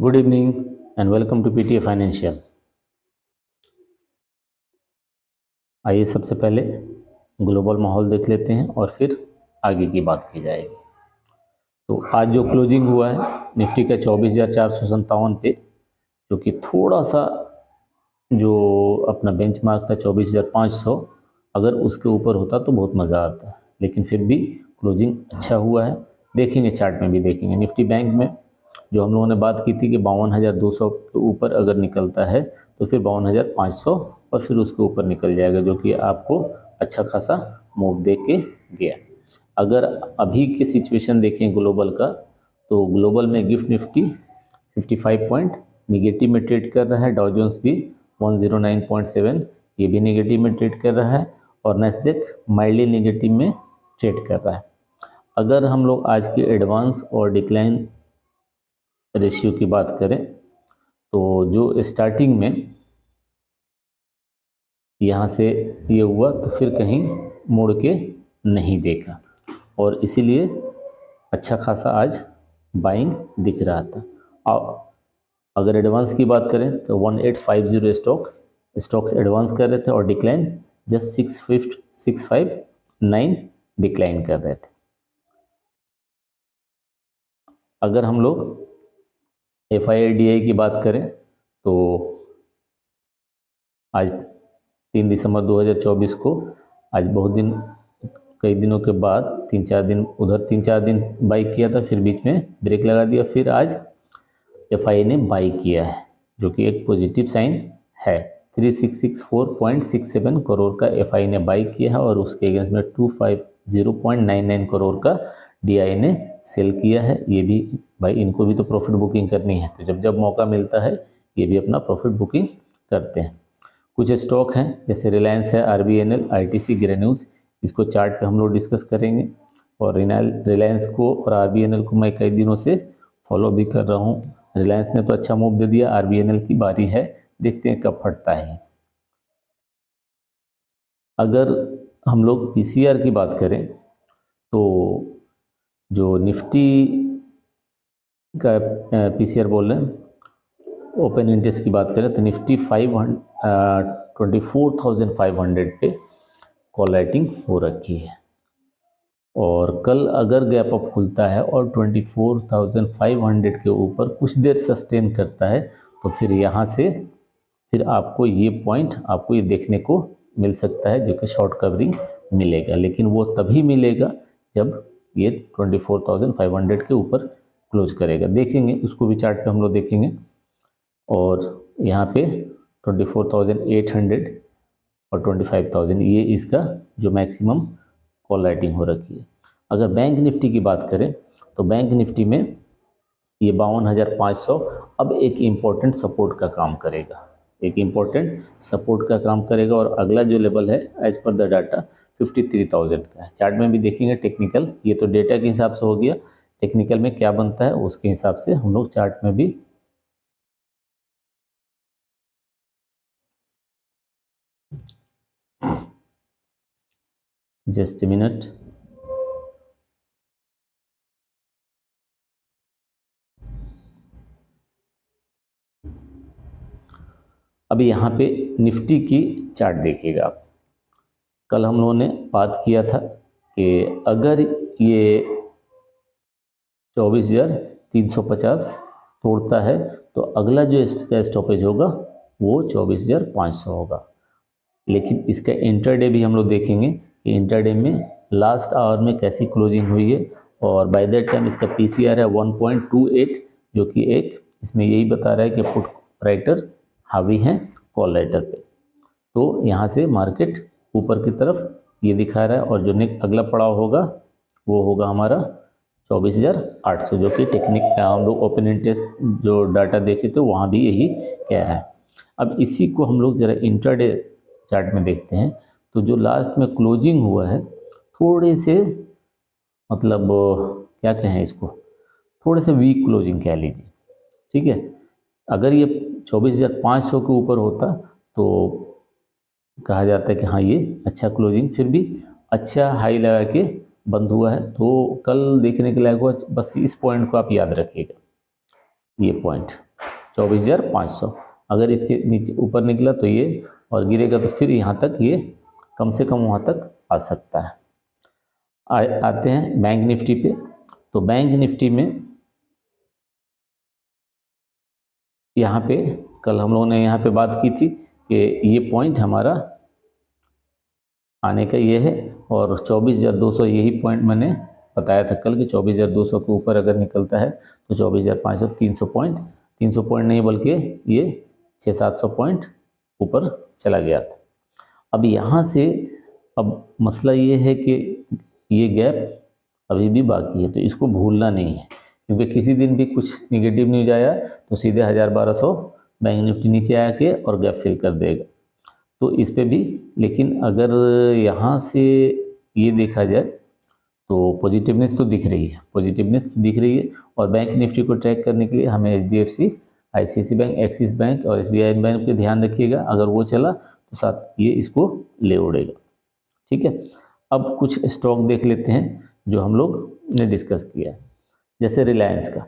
Good evening and welcome to PTA financial. आइए सबसे पहले ग्लोबल माहौल देख लेते हैं और फिर आगे की बात की जाएगी। तो आज जो क्लोजिंग हुआ है निफ्टी का 24,457 पे, जो कि थोड़ा सा जो अपना बेंचमार्क था 24,500, अगर उसके ऊपर होता तो बहुत मज़ा आता, लेकिन फिर भी क्लोजिंग अच्छा हुआ है। देखेंगे चार्ट में भी देखेंगे। निफ्टी बैंक में जो हम लोगों ने बात की थी कि 52,200 के ऊपर अगर निकलता है तो फिर 52,500 और फिर उसके ऊपर निकल जाएगा, जो कि आपको अच्छा खासा मूव दे के गया। अगर अभी की सिचुएशन देखें ग्लोबल का, तो ग्लोबल में गिफ्ट निफ्टी 55 पॉइंट निगेटिव में ट्रेड कर रहा है, डाउ जोन्स भी 109.7 ये भी निगेटिव में ट्रेड कर रहा है, और नैस्डैक माइल्डली निगेटिव में ट्रेड कर रहा है। अगर हम लोग आज के एडवांस और डिक्लाइन रेशियो की बात करें, तो जो स्टार्टिंग में यहाँ से ये हुआ तो फिर कहीं मुड़ के नहीं देखा, और इसीलिए अच्छा खासा आज बाइंग दिख रहा था। और अगर एडवांस की बात करें तो 1850 स्टॉक्स एडवांस कर रहे थे और डिक्लाइन जस्ट 659 डिक्लाइन कर रहे थे। अगर हम लोग FII-DI की बात करें तो आज 3 दिसंबर 2024 को, आज बहुत दिन, कई दिनों के बाद 3-4 दिन बाई किया था, फिर बीच में ब्रेक लगा दिया, फिर आज FI ने बाई किया है, जो कि एक पॉजिटिव साइन है। 3664.67 करोड़ का FI ने बाई किया है, और उसके अगेंस्ट में 250.99 करोड़ का DI ने सेल किया है। ये भी भाई, इनको भी तो प्रॉफिट बुकिंग करनी है, तो जब जब मौका मिलता है ये भी अपना प्रॉफिट बुकिंग करते हैं। कुछ स्टॉक हैं जैसे रिलायंस है, RBNL, ITC, ग्रेन्यूल्स, इसको चार्ट पे हम लोग डिस्कस करेंगे। और रिलायंस को और RBNL को मैं कई दिनों से फॉलो भी कर रहा हूँ। रिलायंस ने तो अच्छा मूव दे दिया, RBNL की बारी है, देखते हैं कब फटता है। अगर हम लोग PCR की बात करें तो जो निफ्टी का PCR बोल रहे हैं, ओपन इंटरेस्ट की बात करें तो निफ्टी 24,500 पे कॉल राइटिंग हो रखी है, और कल अगर गैप अप खुलता है और 24,500 के ऊपर कुछ देर सस्टेन करता है तो फिर यहाँ से फिर आपको ये पॉइंट आपको ये देखने को मिल सकता है, जो कि शॉर्ट कवरिंग मिलेगा, लेकिन वो तभी मिलेगा जब ये 24,500 के ऊपर क्लोज करेगा। देखेंगे उसको भी चार्ट पे हम लोग देखेंगे। और यहाँ पे 24,800 और 25,000 ये इसका जो मैक्सिमम कॉल राइटिंग हो रखी है। अगर बैंक निफ्टी की बात करें तो बैंक निफ्टी में ये 52,500 अब एक इम्पोर्टेंट सपोर्ट का काम करेगा, और अगला जो लेवल है एज पर द डाटा 53,000 का है। चार्ट में भी देखेंगे टेक्निकल, ये तो डेटा के हिसाब से हो गया, टेक्निकल में क्या बनता है उसके हिसाब से हम लोग चार्ट में भी जस्ट ए मिनट। अभी यहाँ पे निफ्टी की चार्ट देखिएगा आप। कल हम लोगों ने बात किया था कि अगर ये 24,350 तोड़ता है तो अगला जो इसका स्टॉपेज होगा वो 24,500 होगा। लेकिन इसका इंटरडे भी हम लोग देखेंगे कि इंटरडे में लास्ट आवर में कैसी क्लोजिंग हुई है, और बाय दैट टाइम इसका PCR है 1.28, जो कि एक इसमें यही बता रहा है कि पुट राइटर हावी हैं कॉल राइटर पे। तो यहाँ से मार्केट ऊपर की तरफ ये दिखा रहा है, और जो नेक्स्ट अगला पड़ाव होगा वो होगा हमारा 24,800, जो कि टेक्निक हम लोग ओपन इंटरेस्ट जो डाटा देखे थे वहाँ भी यही कह रहा है। अब इसी को हम लोग ज़रा इंट्राडे चार्ट में देखते हैं, तो जो लास्ट में क्लोजिंग हुआ है थोड़े से, मतलब क्या कहें इसको, थोड़े से वीक क्लोजिंग कह लीजिए, ठीक है। अगर ये 24,500 के ऊपर होता तो कहा जाता है कि हाँ ये अच्छा क्लोजिंग, फिर भी अच्छा हाई लगा के बंद हुआ है, तो कल देखने के लायक हुआ। बस इस पॉइंट को आप याद रखिएगा। ये पॉइंट 24,500, अगर इसके नीचे ऊपर निकला तो ये, और गिरेगा तो फिर यहाँ तक ये कम से कम वहाँ तक आ सकता है। आते हैं बैंक निफ्टी पे। तो बैंक निफ्टी में यहाँ पे कल हम लोगों ने यहाँ पे बात की थी कि ये पॉइंट हमारा आने का ये है, और 24,200 यही पॉइंट मैंने बताया था कल कि 24,200 के ऊपर अगर निकलता है तो 24,500, 300 पॉइंट नहीं बल्कि ये 600-700 पॉइंट ऊपर चला गया था। अब यहाँ से अब मसला ये है कि ये गैप अभी भी बाकी है, तो इसको भूलना नहीं है, क्योंकि किसी दिन भी कुछ निगेटिव न्यूज आया तो सीधे 1,000-1,200 बैंक निफ्टी नीचे आके और गैप फिल कर देगा। तो इस पे भी, लेकिन अगर यहाँ से ये देखा जाए तो पॉजिटिवनेस तो दिख रही है, और बैंक निफ्टी को ट्रैक करने के लिए हमें HDFC, ICICI bank, axis bank और SBI बैंक पे ध्यान रखिएगा। अगर वो चला तो साथ ये इसको ले उड़ेगा। ठीक है, अब कुछ स्टॉक देख लेते हैं जो हम लोग ने डिस्कस किया है, जैसे रिलायंस का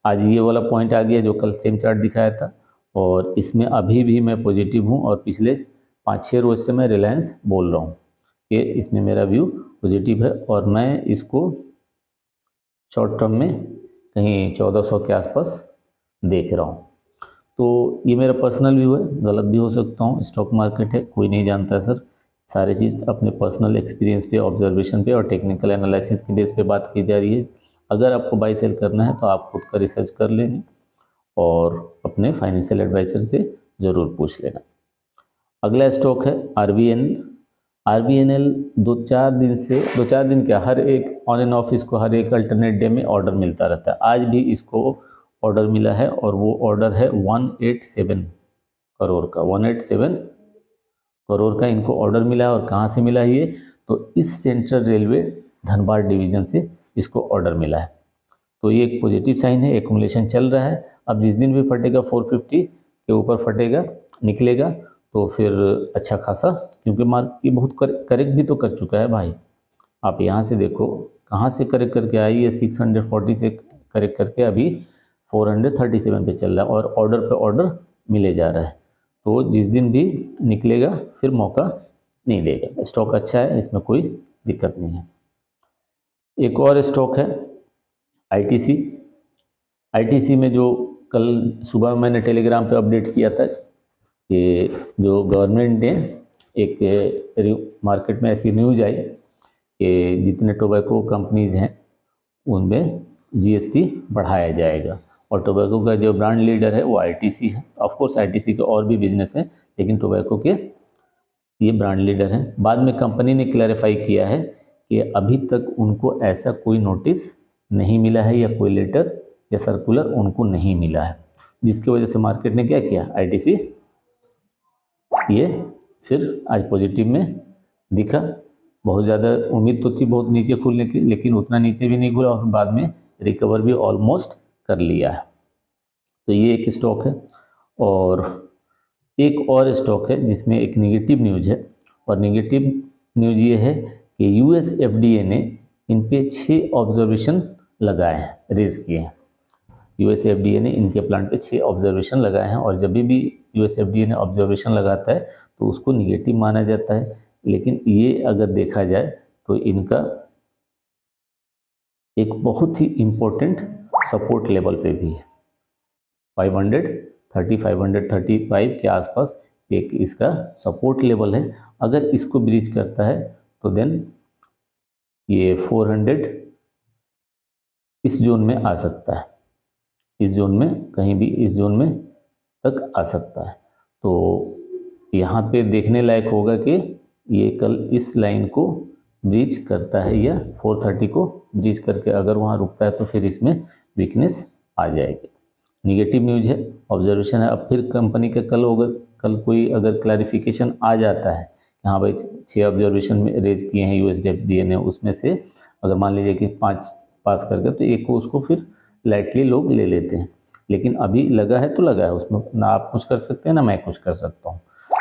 आज ये वाला पॉइंट आ गया जो कल सेम चार्ट दिखाया था, और इसमें अभी भी मैं पॉजिटिव हूँ, और पिछले 5-6 रोज से मैं रिलायंस बोल रहा हूँ कि इसमें मेरा व्यू पॉजिटिव है, और मैं इसको शॉर्ट टर्म में कहीं 1400 के आसपास देख रहा हूँ। तो ये मेरा पर्सनल व्यू है, गलत भी हो सकता हूँ, स्टॉक मार्केट है, कोई नहीं जानता सर। सारी चीज़ अपने पर्सनल एक्सपीरियंस पे, ऑब्जर्वेशन पे और टेक्निकल एनालिसिस के बेस पे बात की जा रही है। अगर आपको बाई सेल करना है तो आप खुद का रिसर्च कर लें और अपने फाइनेंशियल एडवाइज़र से ज़रूर पूछ लेना। अगला स्टॉक है RVNL। 2-4 दिन क्या, हर एक ऑन एंड ऑफ इसको हर एक अल्टरनेट डे में ऑर्डर मिलता रहता है। आज भी इसको ऑर्डर मिला है, और वो ऑर्डर है 187 करोड़ का। 187 करोड़ का इनको ऑर्डर मिला है, और कहाँ से मिला है ये, तो इस सेंट्रल रेलवे धनबाद डिवीज़न से इसको ऑर्डर मिला है। तो ये एक पॉजिटिव साइन है, एक्यूमुलेशन चल रहा है। अब जिस दिन भी फटेगा 450 के ऊपर फटेगा, निकलेगा, तो फिर अच्छा खासा, क्योंकि मार्केट ये बहुत करेक्ट भी तो कर चुका है भाई। आप यहाँ से देखो कहाँ से करेक्ट करके आई है, 640 से करेक्ट करके अभी 437 पे चल रहा है, और ऑर्डर पे ऑर्डर मिले जा रहा है। तो जिस दिन भी निकलेगा फिर मौका नहीं देगा। स्टॉक अच्छा है, इसमें कोई दिक्कत नहीं है। एक और स्टॉक है ITC में, जो कल सुबह मैंने टेलीग्राम पे अपडेट किया था कि जो गवर्नमेंट ने एक मार्केट में ऐसी न्यूज आई कि जितने टोबैको कंपनीज़ हैं उनमें GST बढ़ाया जाएगा, और टोबैको का जो ब्रांड लीडर है वो ITC है। ऑफ कोर्स ITC के और भी बिजनेस हैं, लेकिन टोबैको के ये ब्रांड लीडर हैं। बाद में कंपनी ने क्लैरिफाई किया है कि अभी तक उनको ऐसा कोई नोटिस नहीं मिला है, या कोई लेटर या सर्कुलर उनको नहीं मिला है, जिसकी वजह से मार्केट ने क्या किया, ITC ये फिर आज पॉजिटिव में दिखा। बहुत ज़्यादा उम्मीद तो थी बहुत नीचे खुलने की, लेकिन उतना नीचे भी नहीं खुला, और बाद में रिकवर भी ऑलमोस्ट कर लिया है। तो ये एक स्टॉक है। और एक और स्टॉक है जिसमें एक नेगेटिव न्यूज है, और नेगेटिव न्यूज ये है कि US FDA ने इन पे 6 ऑब्जर्वेशन लगाए हैं, रेज किए हैं। US FDA ने इनके प्लांट पे 6 ऑब्जर्वेशन लगाए हैं, और जब भी US FDA ने ऑब्जर्वेशन लगाता है तो उसको निगेटिव माना जाता है। लेकिन ये अगर देखा जाए तो इनका एक बहुत ही इम्पोर्टेंट सपोर्ट लेवल पे भी है, 535 के आसपास एक इसका सपोर्ट लेवल है। अगर इसको ब्रीच करता है तो देन ये 400 इस जोन में आ सकता है, इस जोन में कहीं भी इस जोन में तक आ सकता है। तो यहाँ पे देखने लायक होगा कि ये कल इस लाइन को ब्रीच करता है, या 430 को ब्रीच करके अगर वहाँ रुकता है तो फिर इसमें वीकनेस आ जाएगी। निगेटिव न्यूज है, ऑब्जर्वेशन है। अब फिर कंपनी का कल कोई अगर क्लैरिफिकेशन आ जाता है कि हाँ भाई 6 ऑब्जर्वेशन में रेज किए हैं US FDA ने, उसमें से अगर मान लीजिए कि 5 पास करके तो एक को उसको फिर लाइटली लोग ले लेते हैं। लेकिन अभी लगा है तो लगा है, उसमें ना आप कुछ कर सकते हैं ना मैं कुछ कर सकता हूँ।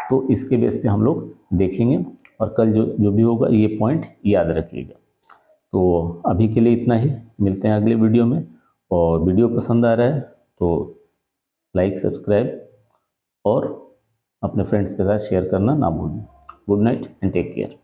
तो इसके बेस पे हम लोग देखेंगे, और कल जो भी होगा ये पॉइंट याद रखिएगा। तो अभी के लिए इतना ही, मिलते हैं अगले वीडियो में। और वीडियो पसंद आ रहा है तो लाइक, सब्सक्राइब और अपने फ्रेंड्स के साथ शेयर करना ना भूलें। Good night and take care.